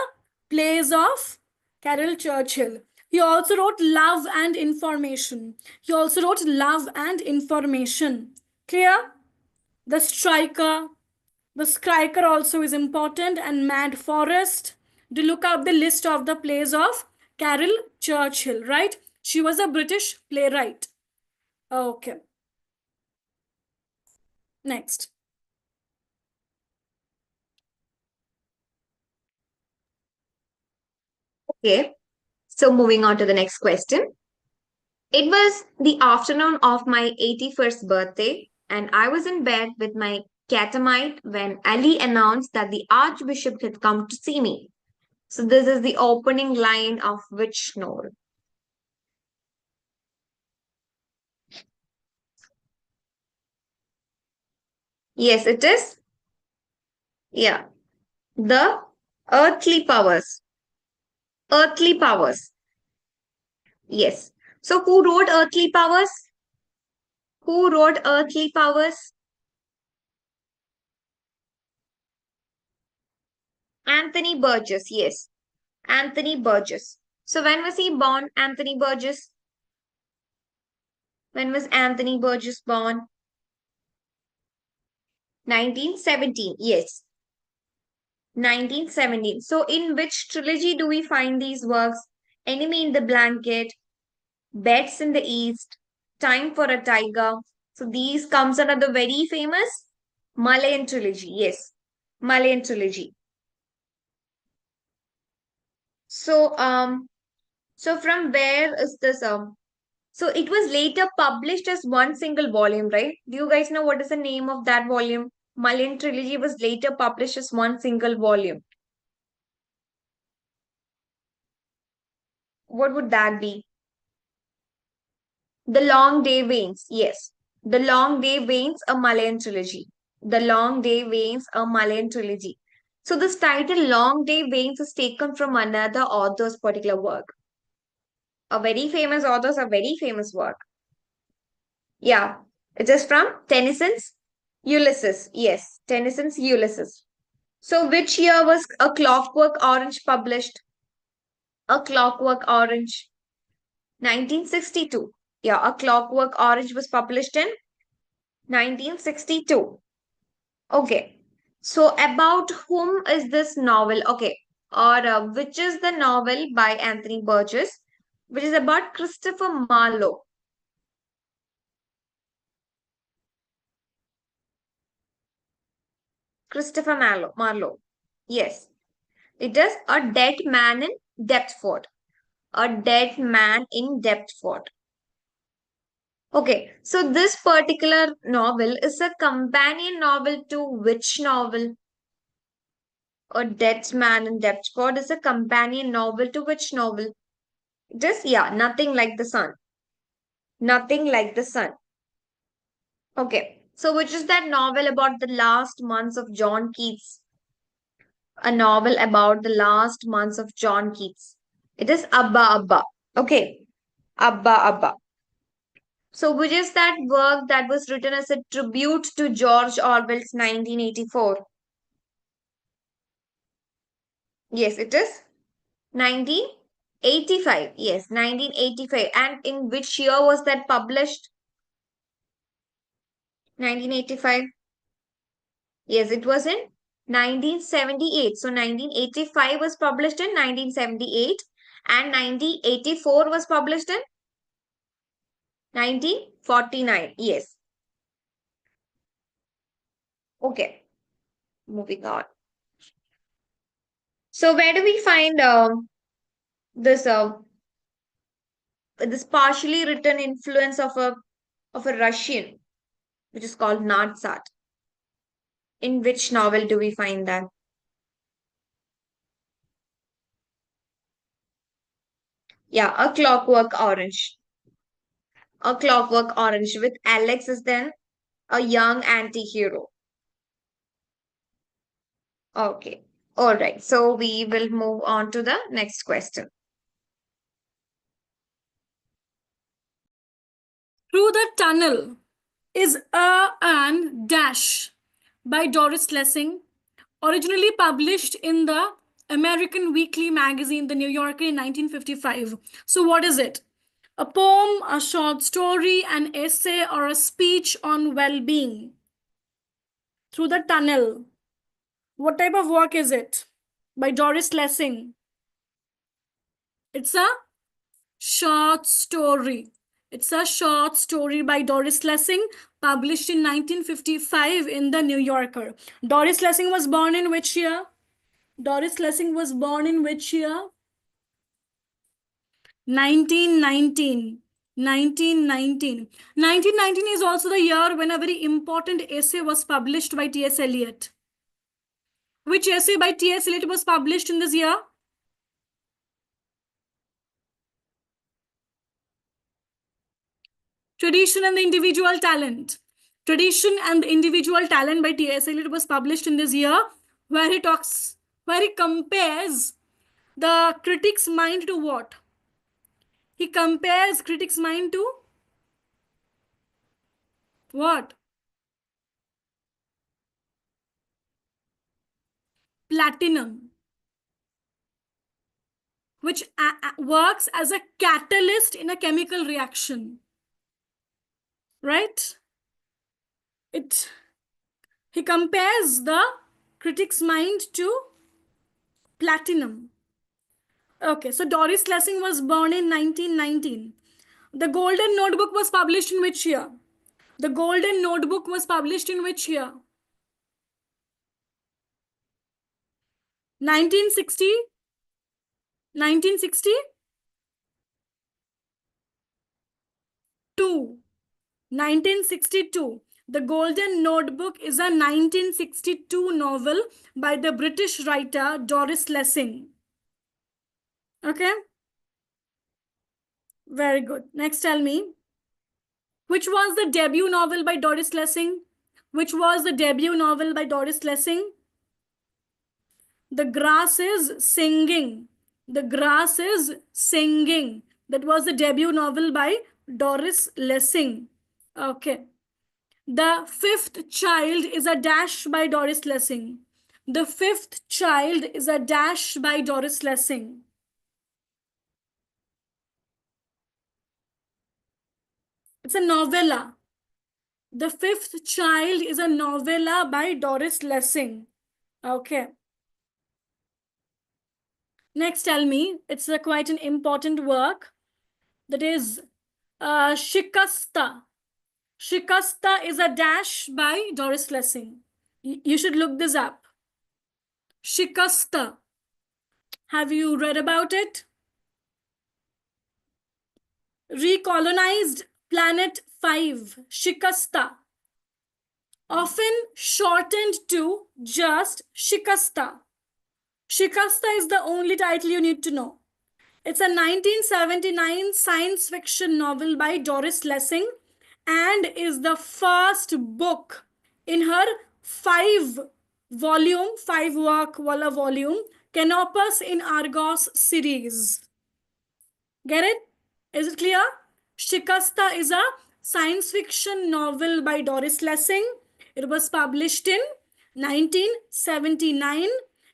plays of Carol Churchill. He also wrote Love and Information. He also wrote Love and Information. Clear? The Striker. The Striker also is important, and Mad Forest. Do look up the list of the plays of Carol Churchill, right? She was a British playwright. Okay. Next. Okay, so moving on to the next question. It was the afternoon of my 81st birthday, and I was in bed with my catamite when Ali announced that the Archbishop had come to see me. So, this is the opening line of which novel? Yes, it is. Yeah. The Earthly Powers. Earthly Powers. Yes. So, who wrote Earthly Powers? Who wrote Earthly Powers? Anthony Burgess. Yes. Anthony Burgess. So, when was he born? Anthony Burgess. When was Anthony Burgess born? 1917. Yes. 1917. So, in which trilogy do we find these works? Enemy in the Blanket, Beds in the East, Time for a Tiger. So, these comes under the very famous Malayan trilogy. Yes. Malayan trilogy. So, so from where is this? So it was later published as one single volume, right? Do you guys know what is the name of that volume? Malayan trilogy was later published as one single volume. What would that be? The Long Day Wanes. Yes. The Long Day Wanes, a Malayan trilogy. The Long Day Wanes, a Malayan trilogy. So this title, Long Day Wanes, is taken from another author's particular work. A very famous author's, a very famous work. Yeah. It is from Tennyson's Ulysses. Yes. Tennyson's Ulysses. So which year was A Clockwork Orange published? A Clockwork Orange. 1962. Yeah, A Clockwork Orange was published in 1962. Okay. So about whom is this novel? Okay. Or which is the novel by Anthony Burgess, which is about Christopher Marlowe. Christopher Marlowe. Marlowe. Yes. It is A Dead Man in Deptford. A Dead Man in Deptford. Okay, so this particular novel is a companion novel to which novel? A Dead Man in Deptford is a companion novel to which novel? It is, yeah, Nothing Like the Sun. Nothing Like the Sun. Okay, so which is that novel about the last months of John Keats? A novel about the last months of John Keats. It is Abba Abba. Okay, Abba Abba. So, which is that work that was written as a tribute to George Orwell's 1984? Yes, it is 1985. Yes, 1985. And in which year was that published? 1985. Yes, it was in 1978. So 1985 was published in 1978 and 1984 was published in 1949. Yes. Okay, moving on. So where do we find this this partially written influence of a Russian, which is called Nadsat? In which novel do we find that? Yeah, A Clockwork Orange. A Clockwork Orange with Alex is then a young anti-hero. Okay. All right. So we will move on to the next question. Through the Tunnel is a and dash by Doris Lessing, originally published in the American weekly magazine The New Yorker in 1955. So what is it? A poem, a short story, an essay, or a speech on well-being? Through the Tunnel. What type of work is it? By Doris Lessing. It's a short story. It's a short story by Doris Lessing, published in 1955 in The New Yorker. Doris Lessing was born in which year? Doris Lessing was born in which year? 1919. 1919. 1919 is also the year when a very important essay was published by T.S. Eliot. Which essay by T.S. Eliot was published in this year? Tradition and the Individual Talent. Tradition and the Individual Talent by T.S. Eliot was published in this year, where he compares the critic's mind to what? He compares critic's mind to what? Platinum, which works as a catalyst in a chemical reaction. Right? He compares the critic's mind to platinum. Okay, so Doris Lessing was born in 1919. The Golden Notebook was published in which year? The Golden Notebook was published in which year? 1960? 1962? 1962. The Golden Notebook is a 1962 novel by the British writer Doris Lessing. Okay? Very good. Next, tell me. Which was the debut novel by Doris Lessing? Which was the debut novel by Doris Lessing? The Grass is Singing. The Grass is Singing. That was the debut novel by Doris Lessing. Okay. The Fifth Child is a dash by Doris Lessing. The Fifth Child is a dash by Doris Lessing. It's a novella. The Fifth Child is a novella by Doris Lessing. Okay. Next, tell me, it's quite an important work. That is Shikasta. Shikasta is a dash by Doris Lessing. You should look this up. Shikasta. Have you read about it? Recolonized Planet 5. Shikasta. Often shortened to just Shikasta. Shikasta is the only title you need to know. It's a 1979 science fiction novel by Doris Lessing and is the first book in her five volume Canopus in Argos series. Get it? Is it clear? Shikasta is a science fiction novel by Doris Lessing. It was published in 1979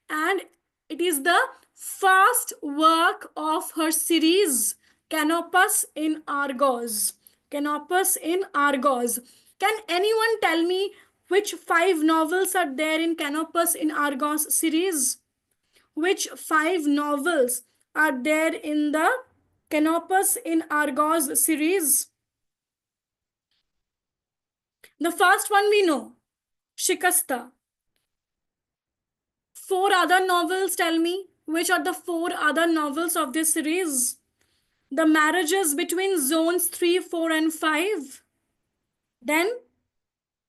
and it is the first work of her series Canopus in Argos. Canopus in Argos. Can anyone tell me which 5 novels are there in Canopus in Argos series? Which 5 novels are there in the Canopus in Argos series? The first one we know, Shikasta. 4 other novels, tell me, which are the 4 other novels of this series? The marriages between zones 3, 4, and 5. Then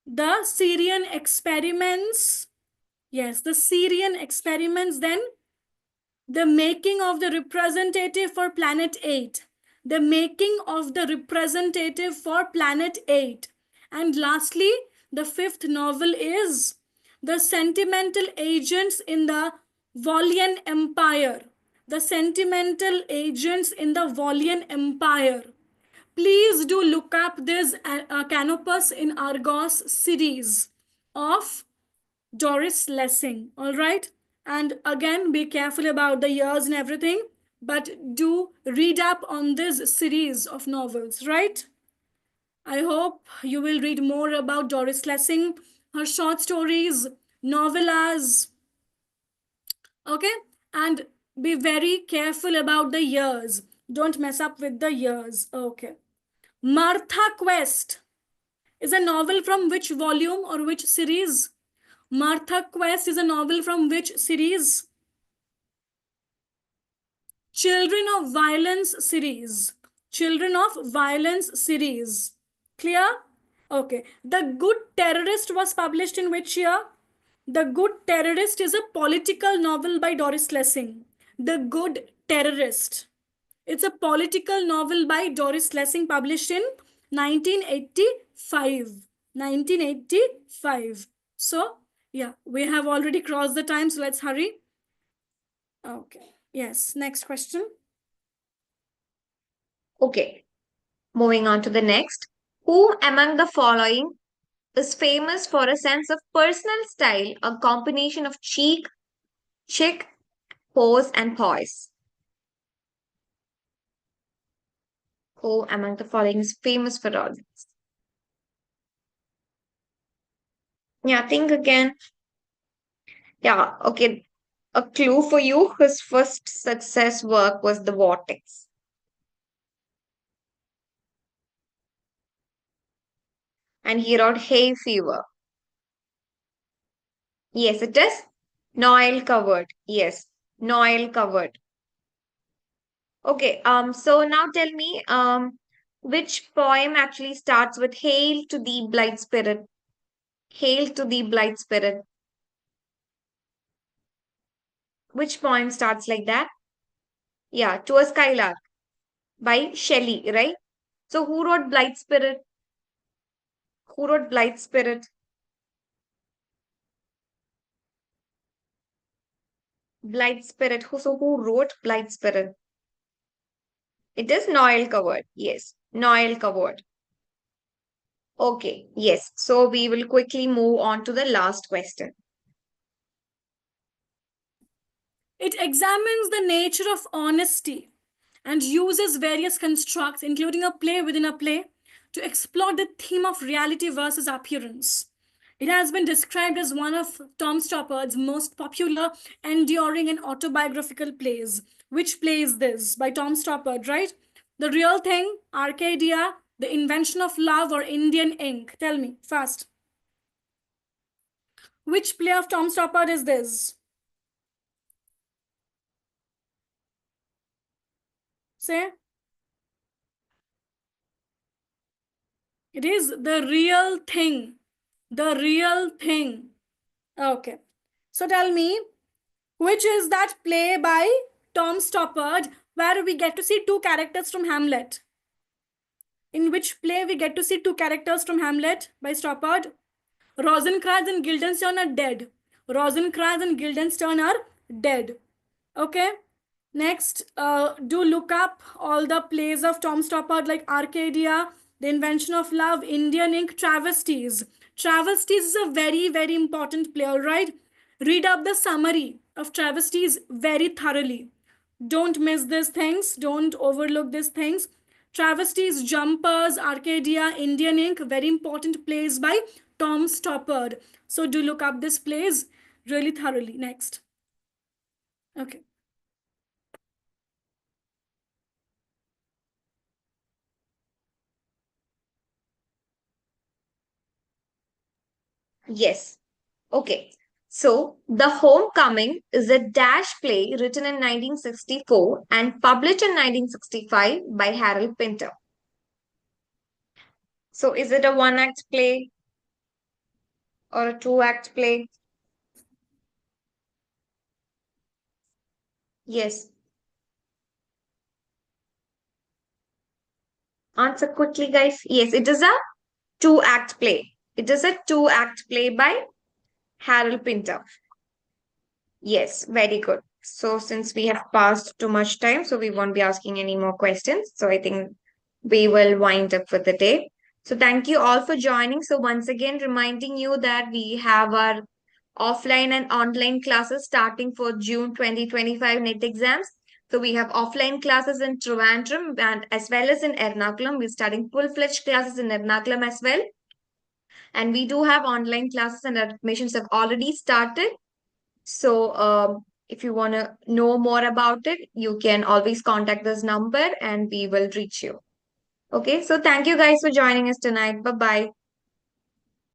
the Syrian experiments. Yes, the Syrian experiments. Then the making of the representative for planet 8. The making of the representative for planet 8. And lastly, the 5th novel is the sentimental agents in the Vollian Empire. The sentimental agents in the Vollian Empire. Please do look up this Canopus in Argos series of Doris Lessing. All right. And again, be careful about the years and everything, but do read up on this series of novels, right? I hope you will read more about Doris Lessing, her short stories, novellas, okay? And be very careful about the years. Don't mess up with the years, okay? Martha Quest is a novel from which volume or which series? Martha Quest is a novel from which series? Children of Violence series. Children of Violence series. Clear? Okay. The Good Terrorist was published in which year? The Good Terrorist is a political novel by Doris Lessing. The Good Terrorist. It's a political novel by Doris Lessing published in 1985. 1985. So, yeah, we have already crossed the time, so let's hurry. Okay. Yes, next question. Okay, moving on to the next. Who among the following is famous for a sense of personal style, a combination of chic, pose, and poise? Who among the following is famous for all this? Yeah, think again. Yeah, okay. A clue for you, his first success work was The Vortex. And he wrote Hay Fever. Yes, it is. Noel covered. Yes, Noel covered. Okay, so now tell me, which poem actually starts with Hail to thee, blight spirit? Hail to thee, blight spirit. Which poem starts like that? Yeah, To a Skylark by Shelley, right? So who wrote Blight Spirit? Who wrote Blight Spirit? Blight Spirit. Who wrote Blight Spirit? It is Noel Coward. Yes, Noel Coward. Okay, yes. So we will quickly move on to the last question. It examines the nature of honesty and uses various constructs, including a play within a play, to explore the theme of reality versus appearance. It has been described as one of Tom Stoppard's most popular, enduring, and autobiographical plays. Which play is this? By Tom Stoppard, right? The Real Thing, Arcadia, The Invention of Love, or Indian Ink? Tell me, fast. Which play of Tom Stoppard is this? Say. It is The Real Thing. The Real Thing. Okay. So tell me, which is that play by Tom Stoppard where we get to see 2 characters from Hamlet? In which play we get to see 2 characters from Hamlet by Stoppard? Rosencrantz and Guildenstern are dead. Rosencrantz and Guildenstern are dead. Okay. Next, do look up all the plays of Tom Stoppard like Arcadia, The Invention of Love, Indian Ink, Travesties. Travesties is a very, very important play, all right? Read up the summary of Travesties very thoroughly. Don't miss these things. Don't overlook these things. Travesties, Jumpers, Arcadia, Indian Ink, very important plays by Tom Stoppard. So do look up this plays really thoroughly. Next. Okay. Yes. Okay. So, The Homecoming is a dash play written in 1964 and published in 1965 by Harold Pinter. So, is it a one act play or a two-act play? Yes. Answer quickly, guys. Yes, it is a two-act play. It is a two-act play by Harold Pinter. Yes, very good. So, since we have passed too much time, so we won't be asking any more questions. So, I think we will wind up for the day. So, thank you all for joining. So, once again, reminding you that we have our offline and online classes starting for June 2025 NET exams. So, we have offline classes in Trivandrum and as well as in Ernakulam. We're starting full-fledged classes in Ernakulam as well. And we do have online classes and admissions have already started. So, if you want to know more about it, you can always contact this number and we will reach you. Okay, so thank you guys for joining us tonight. Bye bye.